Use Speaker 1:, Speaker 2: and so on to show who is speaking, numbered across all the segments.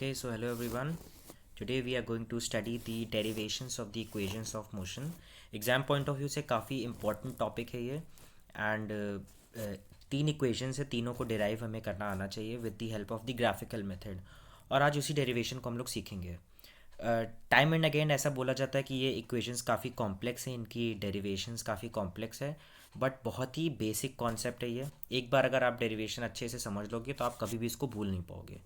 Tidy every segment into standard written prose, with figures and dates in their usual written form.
Speaker 1: Okay, so hello everyone. Today we are going to study the derivations of the equations of motion. Exam point of view से काफ़ी important topic है ये and तीन equations है, तीनों को derive हमें करना आना चाहिए with the help of the graphical method. और आज उसी derivation को हम लोग सीखेंगे. टाइम एंड अगेन ऐसा बोला जाता है कि ये इक्वेशंस काफ़ी कॉम्प्लेक्स हैं, इनकी डेरिवेशंस काफ़ी कॉम्प्लेक्स है, बट बहुत ही बेसिक कॉन्सेप्ट है ये. एक बार अगर आप डेरिवेशन अच्छे से समझ लोगे तो आप कभी भी इसको भूल नहीं पाओगे.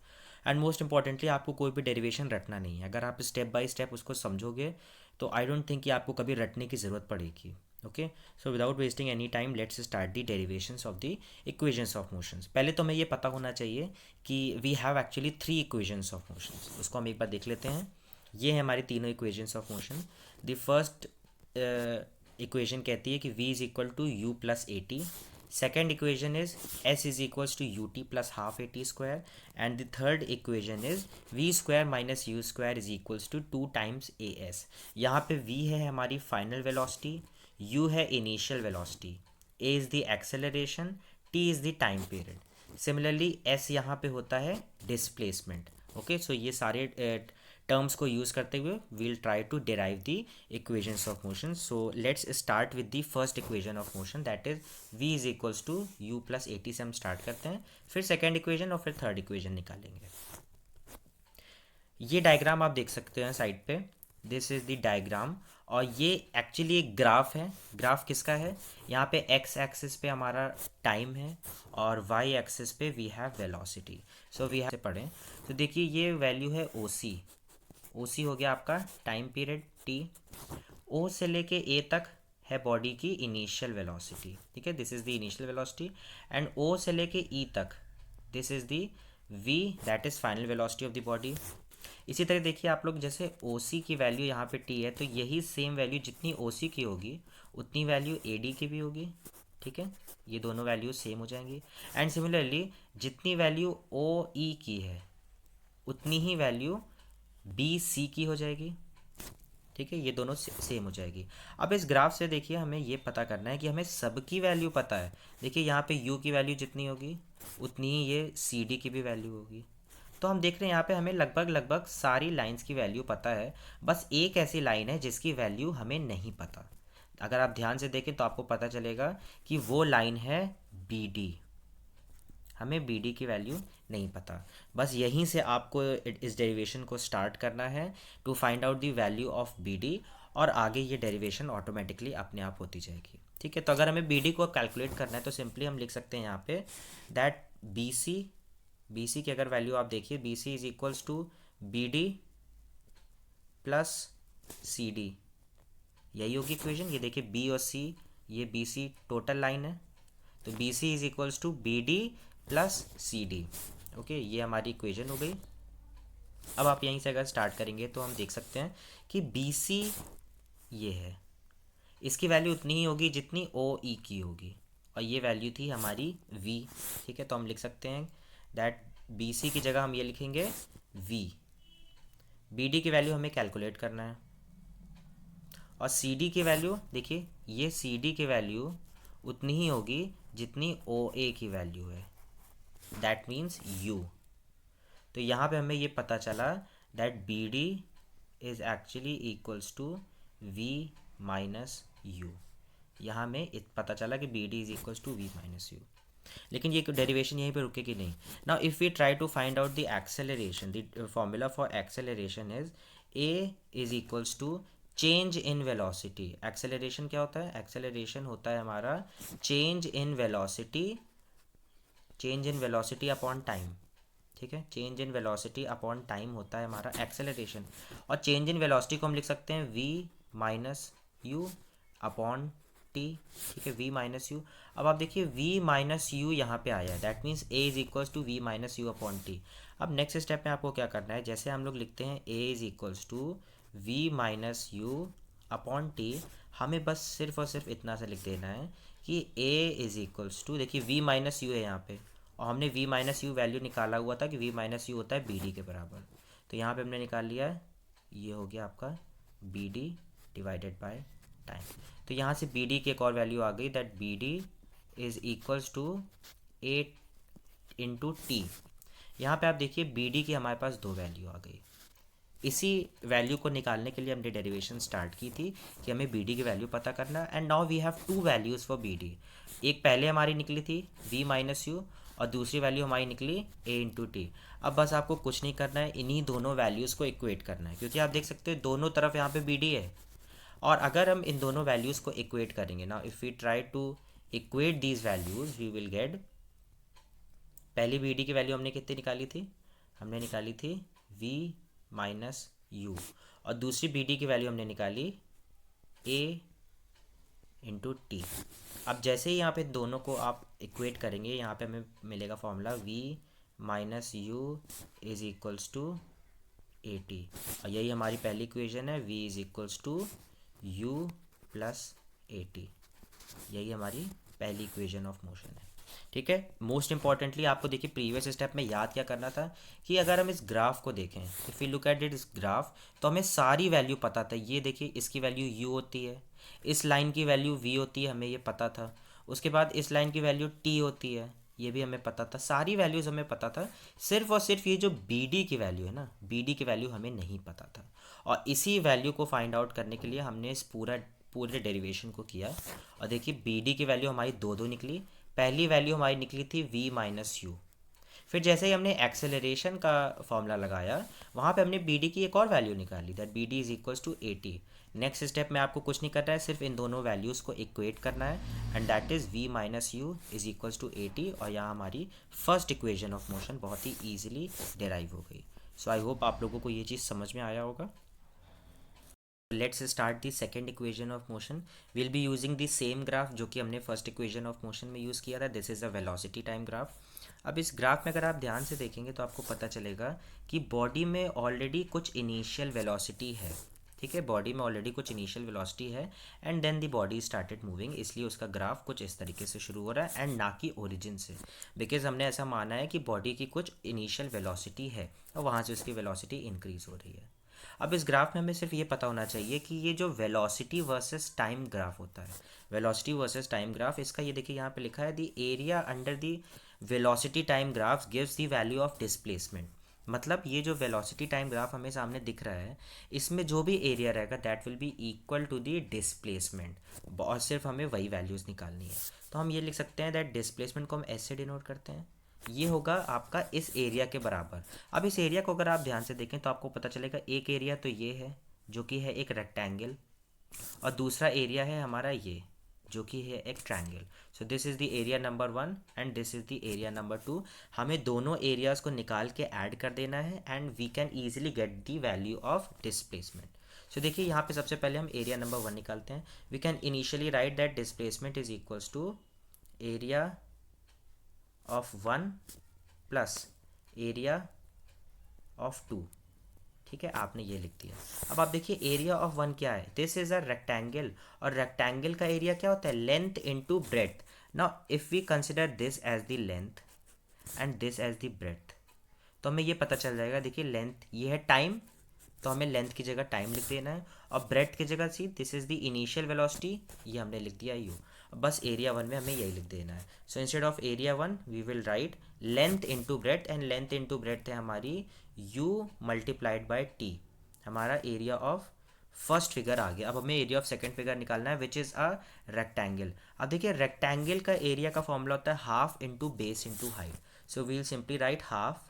Speaker 1: एंड मोस्ट इंपॉर्टेंटली आपको कोई भी डेरिवेशन रटना नहीं है. अगर आप स्टेप बाय स्टेप उसको समझोगे तो आई डोंट थिंक कि आपको कभी रटने की ज़रूरत पड़ेगी. Okay, so without wasting any time let's start the derivations of the equations of motions. पहले तो हमें ये पता होना चाहिए कि we have actually three equations of motions. उसको हम एक बार देख लेते हैं. ये है हमारी तीनों equations of motion. The first equation कहती है कि v is equal to u plus a t. Second equation is s is equals to U T plus half a t square. And the third equation is v square minus you square is equals to 2 times a s. यहाँ पे v है हमारी final velocity, u है initial velocity, a is the acceleration, t is the time period. Similarly s यहाँ पे होता है displacement. Okay, सो ये सारे टर्म्स को यूज़ करते हुए we'll try to derive the equations of motion. So let's start with the first equation of motion, that is v is equals to u plus a t से हम start करते हैं. फिर सेकेंड इक्वेशन और फिर third equation निकालेंगे. ये diagram आप देख सकते हैं साइड पे. दिस इज द डायग्राम और ये एक्चुअली एक ग्राफ है. ग्राफ किसका है? यहाँ पे एक्स एक्सिस पे हमारा टाइम है और वाई एक्सिस पे we have velocity. So we have से पढ़ें तो देखिए ये वैल्यू है ओ सी. ओ सी हो गया आपका टाइम पीरियड टी. ओ से लेके ए तक है बॉडी की इनिशियल वेलोसिटी. ठीक है, this is the initial velocity. And O से लेके ई तक this is the v, that is final velocity of the body. इसी तरह देखिए आप लोग, जैसे ओ सी की वैल्यू यहाँ पे टी है तो यही सेम वैल्यू जितनी ओ सी की होगी उतनी वैल्यू ए डी की भी होगी. ठीक है, ये दोनों वैल्यू सेम हो जाएंगी. एंड सिमिलरली जितनी वैल्यू ओ ई की है उतनी ही वैल्यू बी सी की हो जाएगी. ठीक है, ये दोनों सेम हो जाएगी. अब इस ग्राफ से देखिए हमें ये पता करना है कि हमें सबकी वैल्यू पता है. देखिए यहाँ पे u की वैल्यू जितनी होगी उतनी ही ये सी डी की भी वैल्यू होगी. तो हम देख रहे हैं यहाँ पे हमें लगभग लगभग सारी लाइंस की वैल्यू पता है. बस एक ऐसी लाइन है जिसकी वैल्यू हमें नहीं पता. अगर आप ध्यान से देखें तो आपको पता चलेगा कि वो लाइन है बी डी. हमें बी डी की वैल्यू नहीं पता. बस यहीं से आपको इस डेरिवेशन को स्टार्ट करना है to find out the value of B D, और आगे ये डेरिवेशन ऑटोमेटिकली अपने आप होती जाएगी. ठीक है, तो अगर हमें बी डी को कैलकुलेट करना है तो सिंपली हम लिख सकते हैं यहाँ पे दैट बी सी की अगर वैल्यू आप देखिए, B C is equals to B D plus C D. यही होगी इक्वेशन. ये देखिए बी और सी, ये बी सी टोटल लाइन है, तो B C is equals to B D plus C D. Okay, ये हमारी इक्वेशन हो गई. अब आप यहीं से अगर स्टार्ट करेंगे तो हम देख सकते हैं कि बी सी ये है, इसकी वैल्यू उतनी ही होगी जितनी ओ ई की होगी, और ये वैल्यू थी हमारी वी. ठीक है, तो हम लिख सकते हैं दैट बी सी की जगह हम ये लिखेंगे वी. बी डी की वैल्यू हमें कैलकुलेट करना है, और सी डी की वैल्यू देखिए, ये सी डी की वैल्यू उतनी ही होगी जितनी ओ ए की वैल्यू है, दैट मीन्स यू. तो यहाँ पे हमें ये पता चला that B D is actually equals to we minus u. यहाँ हमें पता चला कि B D is equals to we minus u. लेकिन ये डेरिवेशन यहीं पे रुकेगी नहीं. Now if we try to find out the acceleration, the formula for acceleration is a is equals to change in velocity. Acceleration क्या होता है? Acceleration होता है हमारा change in velocity upon time. ठीक है, change in velocity upon time होता है हमारा एक्सेलरेशन. और चेंज इन वेलोसिटी को हम लिख सकते हैं v minus you upon T. ठीक है, v माइनस यू. अब आप देखिए v माइनस यू यहाँ पे आया है, that means a is equals to we minus you upon t. अब नेक्स्ट स्टेप में आपको क्या करना है, जैसे हम लोग लिखते हैं a is equals to we minus you upon t, हमें बस सिर्फ और सिर्फ इतना सा लिख देना है कि a इज इक्वल्स टू, देखिए v माइनस यू है यहाँ पे, और हमने v माइनस यू वैल्यू निकाला हुआ था कि v माइनस यू होता है बी डी के बराबर. तो यहाँ पे हमने निकाल लिया है, ये हो गया आपका B D divided by time. तो यहाँ से बी डी की एक और वैल्यू आ गई, that B D is equals to 8 into t. यहाँ पे आप देखिए बी डी की हमारे पास दो वैल्यू आ गई। इसी वैल्यू को निकालने के लिए हमने डेरिवेशन स्टार्ट की थी कि हमें बी डी की वैल्यू पता करना। And now we have two values for B D. एक पहले हमारी निकली थी v माइनस यू, और दूसरी वैल्यू हमारी निकली a इंटू टी। अब बस आपको कुछ नहीं करना है, इन्हीं दोनों वैल्यूज़ को इक्वेट करना है, क्योंकि आप देख सकते हो दोनों तरफ यहाँ पे बी डी है। और अगर हम इन दोनों वैल्यूज़ को इक्वेट करेंगे ना, if we try to equate these values we will get, पहली बी डी की वैल्यू हमने कितनी निकाली थी, हमने निकाली थी v माइनस यू, और दूसरी बी डी की वैल्यू हमने निकाली a इंटू टी। अब जैसे ही यहाँ पे दोनों को आप इक्वेट करेंगे, यहाँ पे हमें मिलेगा formula v minus u is equals to A t, और यही हमारी पहली इक्वेशन है, v is equals to u plus a t. यही हमारी पहली इक्वेशन ऑफ मोशन है। ठीक है, मोस्ट इंपॉर्टेंटली आपको देखिए प्रीवियस स्टेप में याद क्या करना था कि अगर हम इस ग्राफ को देखें, इफ़ यू लुक एट इस ग्राफ, तो हमें सारी वैल्यू पता था। ये देखिए इसकी वैल्यू u होती है, इस लाइन की वैल्यू v होती है, हमें ये पता था। उसके बाद इस लाइन की वैल्यू t होती है, ये भी हमें पता था। सारी वैल्यूज़ हमें पता था, सिर्फ और सिर्फ ये जो बी डी की वैल्यू है ना, बी डी की वैल्यू हमें नहीं पता था। और इसी वैल्यू को फाइंड आउट करने के लिए हमने इस पूरे डेरिवेशन को किया। और देखिए बी डी की वैल्यू हमारी दो दो निकली। पहली वैल्यू हमारी निकली थी v माइनस यू। फिर जैसे ही हमने एक्सेलरेशन का फॉर्मूला लगाया, वहाँ पे हमने बी डी की एक और वैल्यू निकाली, that B D is equals to A t. Next step में आपको कुछ नहीं करना है, सिर्फ इन दोनों वैल्यूज़ को इक्वेट करना है, and that is v minus u is equals to A t. और यहाँ हमारी फर्स्ट इक्वेशन ऑफ मोशन बहुत ही ईजिली डिराइव हो गई। सो आई होप आप लोगों को ये चीज़ समझ में आया होगा। Let's start the second equation of motion. Will be using the same graph जो कि हमने फर्स्ट इक्वेशन ऑफ मोशन में यूज़ किया था। This is a velocity time graph. अब इस ग्राफ में अगर आप ध्यान से देखेंगे तो आपको पता चलेगा कि बॉडी में ऑलरेडी कुछ इनिशियल वेलोसिटी है। ठीक है, बॉडी में ऑलरेडी कुछ इनिशियल वेलोसिटी है, and then the body started moving, इसलिए उसका ग्राफ कुछ इस तरीके से शुरू हो रहा है, एंड ना कि ओरिजिन से, बिकॉज हमने ऐसा माना है कि बॉडी की कुछ इनिशियल वेलोसिटी है और वहाँ से उसकी वेलोसिटी इंक्रीज हो रही है। अब इस ग्राफ में हमें सिर्फ ये पता होना चाहिए कि ये जो वेलोसिटी वर्सेस टाइम ग्राफ होता है, वेलोसिटी वर्सेस टाइम ग्राफ, इसका ये देखिए यहाँ पे लिखा है the area under the velocity time graph gives the value of displacement. मतलब ये जो वेलोसिटी टाइम ग्राफ हमें सामने दिख रहा है, इसमें जो भी एरिया रहेगा that will be equal to the displacement, और सिर्फ हमें वही वैल्यूज़ निकालनी है। तो हम ये लिख सकते हैं दैट डिस्प्लेसमेंट को हम ऐसे डिनोट करते हैं, ये होगा आपका इस एरिया के बराबर। अब इस एरिया को अगर आप ध्यान से देखें तो आपको पता चलेगा एक एरिया तो ये है जो कि है एक रेक्टेंगल, और दूसरा एरिया है हमारा ये जो कि है एक triangle. So this is the area number 1 and this is the area number 2। हमें दोनों एरियाज़ को निकाल के ऐड कर देना है, and we can easily get the value of displacement. So देखिए यहाँ पे सबसे पहले हम एरिया नंबर 1 निकालते हैं। We can initially write that displacement is equals to area of 1 plus area of 2। ठीक है, आपने ये लिख दिया। अब आप देखिए एरिया ऑफ 1 क्या है, दिस इज अ रेक्टेंगल, और रेक्टेंगल का एरिया क्या होता है, length into breadth. Now if we consider this as the length and this as the breadth, तो हमें ये पता चल जाएगा। देखिए लेंथ ये है टाइम, तो हमें लेंथ की जगह टाइम लिख देना है, और ब्रेड्थ की जगह see this is the initial velocity, ये हमने लिख दिया यू। बस एरिया 1 में हमें यही लिख देना है। So instead of area 1 we will write length into breadth, and length into breadth है हमारी u मल्टीप्लाइड बाय t। हमारा एरिया ऑफ फर्स्ट फिगर आ गया। अब हमें एरिया ऑफ सेकंड फिगर निकालना है विच इज़ अ रेक्टेंगल। अब देखिए रेक्टेंगल का एरिया का फॉर्मूला होता है half into base into height. So we will simply write half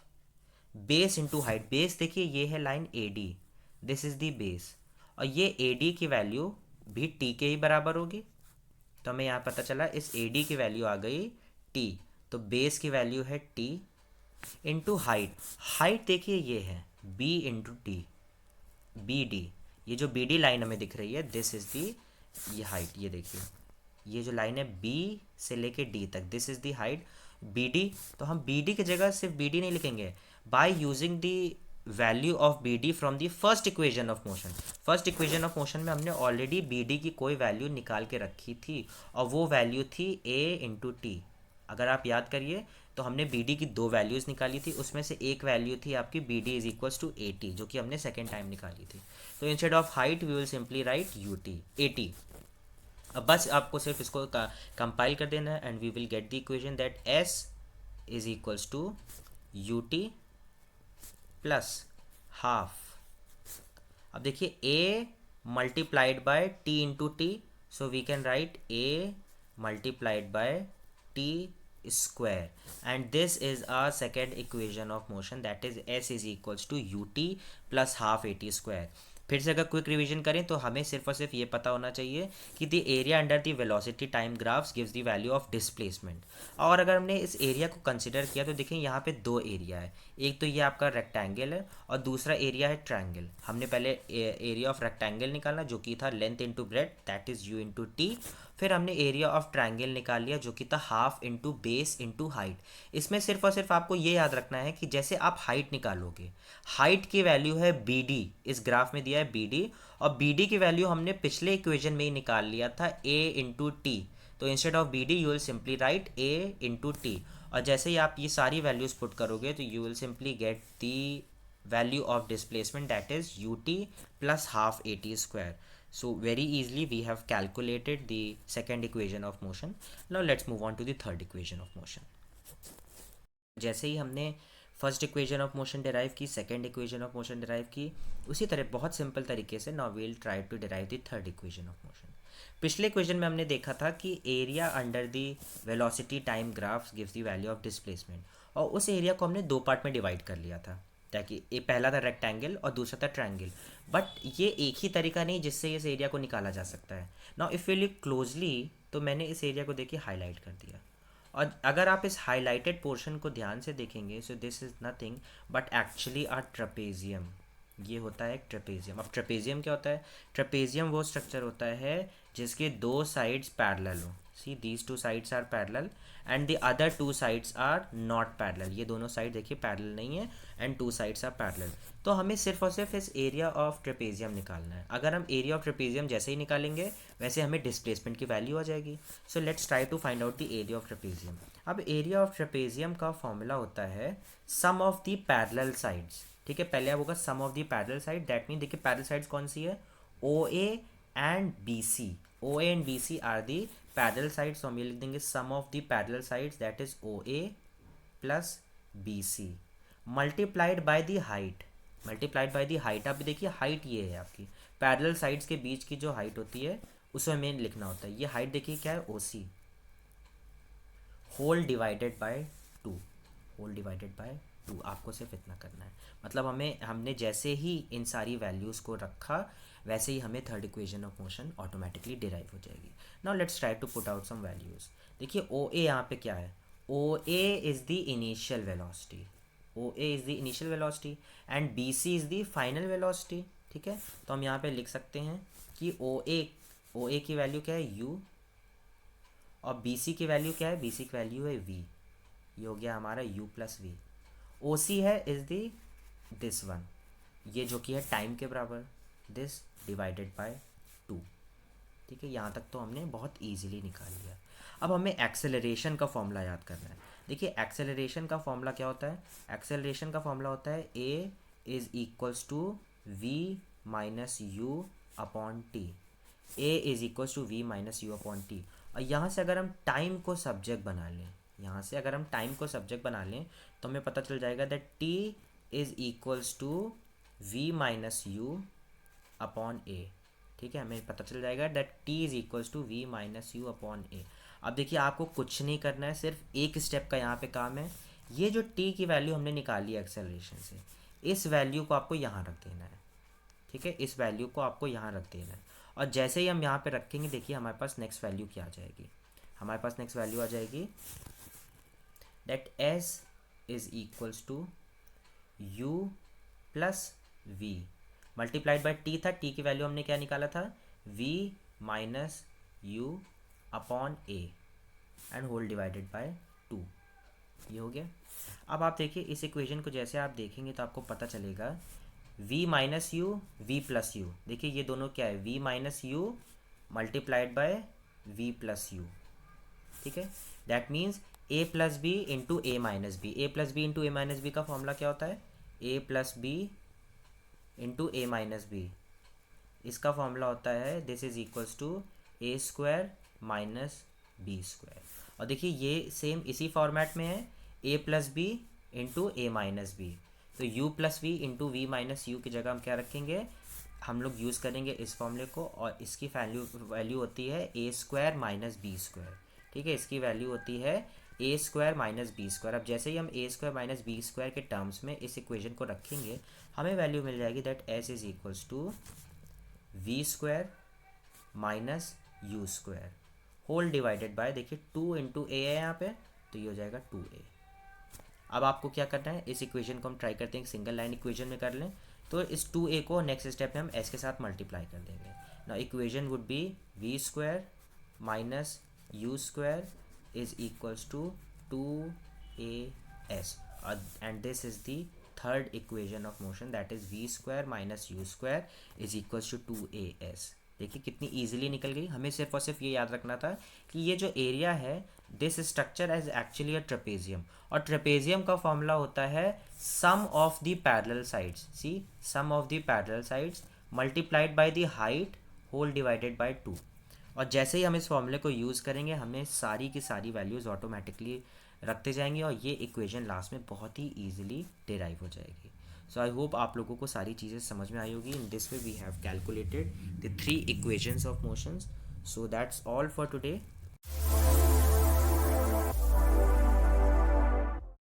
Speaker 1: base into height. Base देखिए ये है line A D, this is the base, और ये ए डी की वैल्यू भी टी के ही बराबर होगी। तो हमें यहाँ पता चला इस ए डी की वैल्यू आ गई टी, तो बेस की वैल्यू है टी इंटू हाइट। हाइट देखिए ये है B into D, B D, ये जो बी डी लाइन हमें दिख रही है दिस इज दी, ये हाइट, ये देखिए ये जो लाइन है बी से लेके डी तक, this is the height B D. तो हम बी डी की जगह सिर्फ बी डी नहीं लिखेंगे, by using the value of B D from the first equation of motion. First equation of motion में हमने ऑलरेडी बी डी की कोई वैल्यू निकाल के रखी थी, और वो वैल्यू थी ए इंटू टी। अगर आप याद करिए तो हमने बी डी की दो वैल्यूज़ निकाली थी, उसमें से एक वैल्यू थी आपकी B D is equals to A T, जो कि हमने सेकेंड टाइम निकाली थी। तो instead of height we will simply write U T, A T. अब बस आपको सिर्फ इसको कंपाइल कर देना है, and we will get the equation that S is equals to U T plus half. अब देखिए a multiplied by t into T, so we can write a multiplied by t square, and this is our second equation of motion, that is s is equals to ut plus half at square। फिर से अगर quick revision करें तो हमें सिर्फ और सिर्फ ये पता होना चाहिए कि the area under the velocity time graphs gives the value of displacement. और अगर हमने इस एरिया को कंसिडर किया तो देखें यहाँ पे दो एरिया है, एक तो ये आपका रेक्टेंगल है और दूसरा एरिया है ट्रायंगल। हमने पहले एरिया ऑफ रेक्टेंगल निकाला जो कि था length into breadth, that is you into T. फिर हमने एरिया ऑफ ट्रायंगल निकाल लिया जो कि था half into base into height. इसमें सिर्फ और सिर्फ आपको ये याद रखना है कि जैसे आप हाइट निकालोगे, हाइट की वैल्यू है बी डी, इस ग्राफ में दिया है बी डी, और बी डी की वैल्यू हमने पिछले इक्वेशन में ही निकाल लिया था ए इंटू टी। तो instead of B D you will simply write A into T, और जैसे ही आप ये सारी वैल्यूज पुट करोगे तो you will simply get the value of displacement, that is ut plus half at square. So very easily we have calculated the second equation of motion. Now let's move on to the third equation of motion. जैसे ही हमने first equation of motion derive की, second equation of motion derive की, उसी तरह बहुत simple तरीके से now we will try to derive the third equation of motion. पिछले इक्वेशन में हमने देखा था कि area under the velocity time graphs gives the value of displacement, और उस एरिया को हमने दो पार्ट में डिवाइड कर लिया था, ताकि ये पहला था रेक्टेंगल और दूसरा था ट्रायंगल। बट ये एक ही तरीका नहीं जिससे इस एरिया को निकाला जा सकता है। Now if you look closely तो मैंने इस एरिया को देखिए हाईलाइट कर दिया, और अगर आप इस हाईलाइटेड पोर्शन को ध्यान से देखेंगे so this is nothing but actually a trapezium. ये होता है एक ट्रेपेजियम। अब ट्रेपेजियम क्या होता है? ट्रेपेजियम वो स्ट्रक्चर होता है जिसके दो साइड्स पैरेलल हो। See these two sides are parallel and the other two sides are not parallel. ये दोनों साइड देखिए पैरेलल नहीं है and two sides are parallel. तो हमें सिर्फ और सिर्फ इस एरिया ऑफ ट्रेपेजियम निकालना है। अगर हम एरिया ऑफ ट्रेपेजियम जैसे ही निकालेंगे वैसे हमें डिस्प्लेसमेंट की वैल्यू आ जाएगी। So let's try to find out the area of trapezium. अब एरिया ऑफ ट्रेपेजियम का फॉर्मूला होता है sum of the parallel sides. ठीक है, पहले आप होगा sum of the parallel side, that mean देखिए पैरेलल साइड्स कौन सी है? O A and B C. O A and B C are the parallel sides, तो हम ये लिख देंगे sum of the parallel sides that is O A plus B C multiplied by the height. Multiplied by the height, आप देखिए height ये है आपकी पैरेलल साइड्स के बीच की जो हाइट होती है उसे हमें लिखना होता है। ये हाइट देखिए क्या है? O C whole divided by two. Whole divided by two, आपको सिर्फ इतना करना है। मतलब हमने जैसे ही इन सारी वैल्यूज़ को रखा वैसे ही हमें third equation of motion automatically derive हो जाएगी। Now let's try to put out some values. देखिए ओ ए यहाँ पे क्या है? O A is the initial velocity. O A is the initial velocity and B C is the final velocity. ठीक है, तो हम यहाँ पे लिख सकते हैं कि ओ ए की वैल्यू क्या है? यू, और बी सी की वैल्यू क्या है? बी सी की वैल्यू है वी। ये हो गया हमारा u प्लस वी। ओ सी है इज दी दिस वन, ये जो कि है टाइम के बराबर, दिस डिवाइडेड बाय टू। ठीक है, यहाँ तक तो हमने बहुत ईजिली निकाल लिया। अब हमें एक्सेलरेशन का फॉर्मूला याद करना है। देखिए एक्सेलरेशन का फॉर्मूला क्या होता है? एक्सेलरेशन का फॉर्मूला होता है a is equals to we minus you upon T. a is equals to we minus you upon T. और यहाँ से अगर हम टाइम को सब्जेक्ट बना लें, यहाँ से अगर हम टाइम को सब्जेक्ट बना लें तो हमें पता चल जाएगा that t is equals to v minus you upon a. ठीक है, हमें पता चल जाएगा that t is equals to v minus you upon a. अब देखिए आपको कुछ नहीं करना है, सिर्फ एक स्टेप का यहाँ पे काम है। ये जो t की वैल्यू हमने निकाली है एक्सेलरेशन से, इस वैल्यू को आपको यहाँ रख देना है। ठीक है, इस वैल्यू को आपको यहाँ रख देना है, और जैसे ही हम यहाँ पे रखेंगे देखिए हमारे पास नेक्स्ट वैल्यू क्या आ जाएगी? हमारे पास नेक्स्ट वैल्यू आ जाएगी that s is equals to u plus v multiplied by t था। t की वैल्यू हमने क्या निकाला था? v minus you upon A and whole divided by two. ये हो गया। अब आप देखिए इस इक्वेशन को जैसे आप देखेंगे तो आपको पता चलेगा v minus U V plus U. देखिए ये दोनों क्या है? v minus U multiplied by v plus U. ठीक है, that means a plus B into A minus B. A plus B into A minus B का फॉर्मूला क्या होता है? a plus B into A minus B. इसका formula होता है this is equals to A square minus B square. और देखिए ये सेम इसी फॉर्मेट में है, a plus B into A minus B. तो u plus V into V minus U की जगह हम क्या रखेंगे, हम लोग यूज़ करेंगे इस फॉर्मूले को, और इसकी वैल्यू होती है A square minus B square. ठीक है, इसकी वैल्यू होती है A square minus B square. अब जैसे ही हम A square minus B square के टर्म्स में इस इक्वेशन को रखेंगे, हमें वैल्यू मिल जाएगी that S is equals to V square minus you square whole divided by, देखिए 2 इंटू ए है यहाँ पे, तो ये हो जाएगा 2a। अब आपको क्या करना है, इस इक्वेशन को हम ट्राई करते हैं सिंगल लाइन इक्वेशन में कर लें, तो इस 2a को नेक्स्ट स्टेप में हम s के साथ मल्टीप्लाई कर देंगे। ना equation would be V square minus you square is equals to 2as, and this is the third equation of motion, that is V square minus you square is equals to 2as। देखिए कितनी easily निकल गई। हमें सिर्फ और सिर्फ ये याद रखना था कि ये जो एरिया है, this structure is actually a trapezium, और ट्रेपेजियम का फॉर्मूला होता है sum of the parallel sides, see sum of the parallel sides multiplied by the height whole divided by 2। और जैसे ही हम इस फॉर्मूले को यूज़ करेंगे, हमें सारी की सारी वैल्यूज़ ऑटोमेटिकली रखते जाएंगे, और ये इक्वेशन लास्ट में बहुत ही ईजिली डिराइव हो जाएगी। सो आई होप आप लोगों को सारी चीज़ें समझ में आई होगी। In this way we have calculated the 3 equations of motions. So that's all for today.